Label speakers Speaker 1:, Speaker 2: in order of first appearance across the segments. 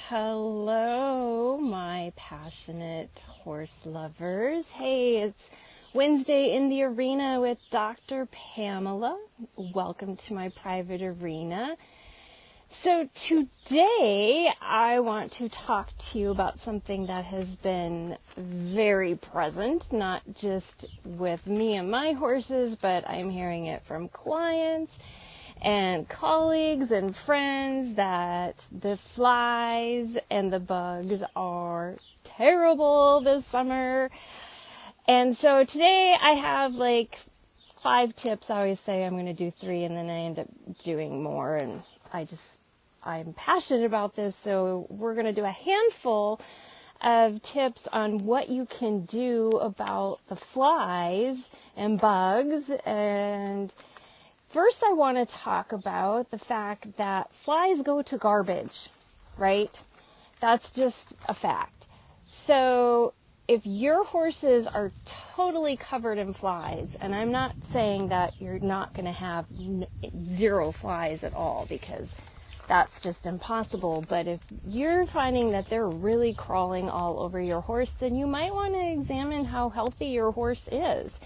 Speaker 1: Hello, my passionate horse lovers. Hey, it's Wednesday in the Arena with Dr. Pamela. Welcome to my private arena. So today I want to talk to you about something that has been very present, not just with me and my horses, but I'm hearing it from clients and colleagues and friends that the flies and the bugs are terrible this summer. And so today I have like 5 tips. I always say I'm going to do 3 and then I end up doing more, and I'm passionate about this, so we're going to do a handful of tips on what you can do about the flies and bugs. And first I want to talk about the fact that flies go to garbage, right? That's just a fact. So if your horses are totally covered in flies, and I'm not saying that you're not going to have 0 flies at all, because that's just impossible. But if you're finding that they're really crawling all over your horse, then you might want to examine how healthy your horse is.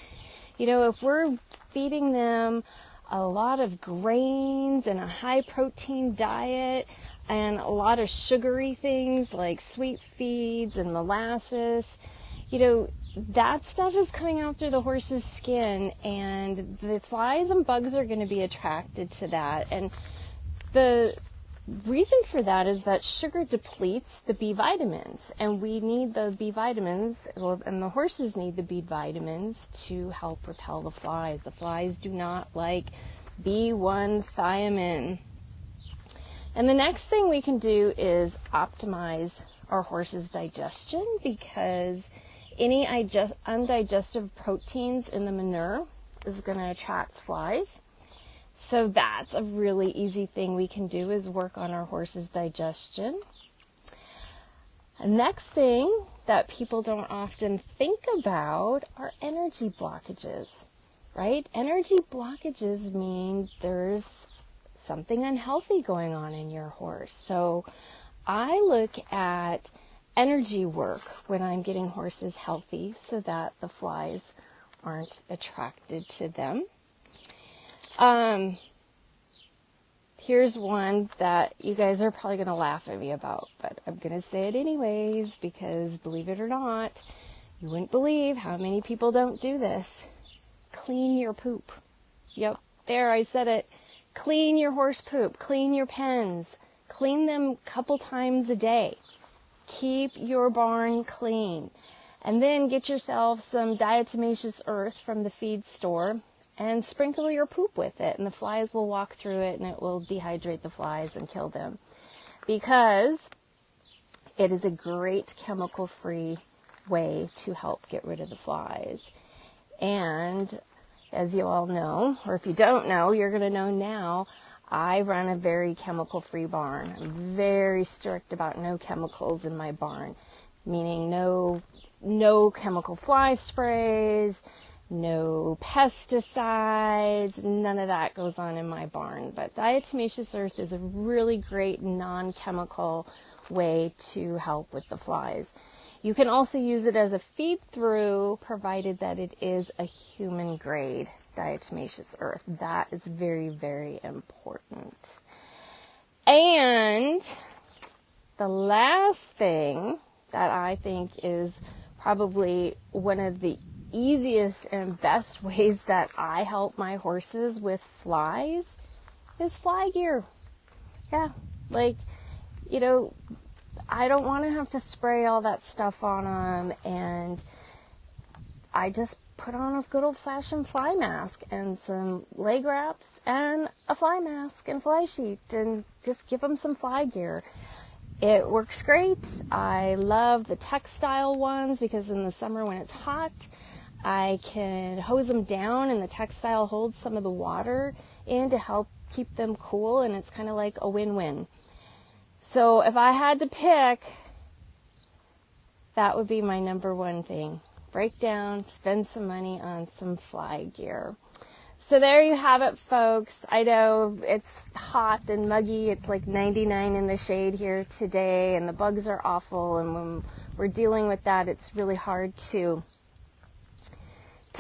Speaker 1: You know, if we're feeding them a lot of grains and a high protein diet and a lot of sugary things like sweet feeds and molasses, you know, that stuff is coming out through the horse's skin, and the flies and bugs are going to be attracted to that. And the reason for that is that sugar depletes the B vitamins, and we need the B vitamins, and the horses need the B vitamins to help repel the flies. The flies do not like B1 thiamine. And the next thing we can do is optimize our horse's digestion, because any undigested proteins in the manure is going to attract flies. So that's a really easy thing we can do, is work on our horse's digestion. The next thing that people don't often think about are energy blockages, right? Energy blockages mean there's something unhealthy going on in your horse. So I look at energy work when I'm getting horses healthy so that the flies aren't attracted to them. Here's one that you guys are probably going to laugh at me about, but I'm going to say it anyways, because believe it or not, you wouldn't believe how many people don't do this. Clean your poop. Yep, there, I said it. Clean your horse poop. Clean your pens. Clean them a couple times a day. Keep your barn clean. And then get yourself some diatomaceous earth from the feed store and sprinkle your poop with it, and the flies will walk through it, and it will dehydrate the flies and kill them, because it is a great chemical-free way to help get rid of the flies. And as you all know, or if you don't know, you're going to know now, I run a very chemical-free barn. I'm very strict about no chemicals in my barn, meaning no chemical fly sprays, no pesticides, none of that goes on in my barn. But diatomaceous earth is a really great non-chemical way to help with the flies. You can also use it as a feed-through, provided that it is a human-grade diatomaceous earth. That is very, very important. And the last thing that I think is probably one of the easiest and best ways that I help my horses with flies is fly gear. Yeah, like, you know, I don't want to have to spray all that stuff on them, and I just put on a good old-fashioned fly mask and some leg wraps and a fly mask and fly sheet, and just give them some fly gear. It works great. I love the textile ones, because in the summer when it's hot, I can hose them down, and the textile holds some of the water in to help keep them cool, and it's kind of like a win-win. So if I had to pick, that would be my number one thing. Break down, spend some money on some fly gear. So there you have it, folks. I know it's hot and muggy. It's like 99 in the shade here today, and the bugs are awful. And when we're dealing with that, it's really hard to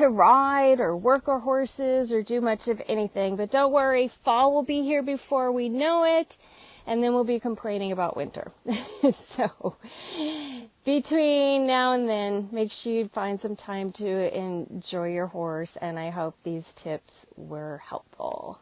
Speaker 1: ride or work our horses or do much of anything. But don't worry, fall will be here before we know it, and then we'll be complaining about winter. So between now and then, make sure you find some time to enjoy your horse, and I hope these tips were helpful.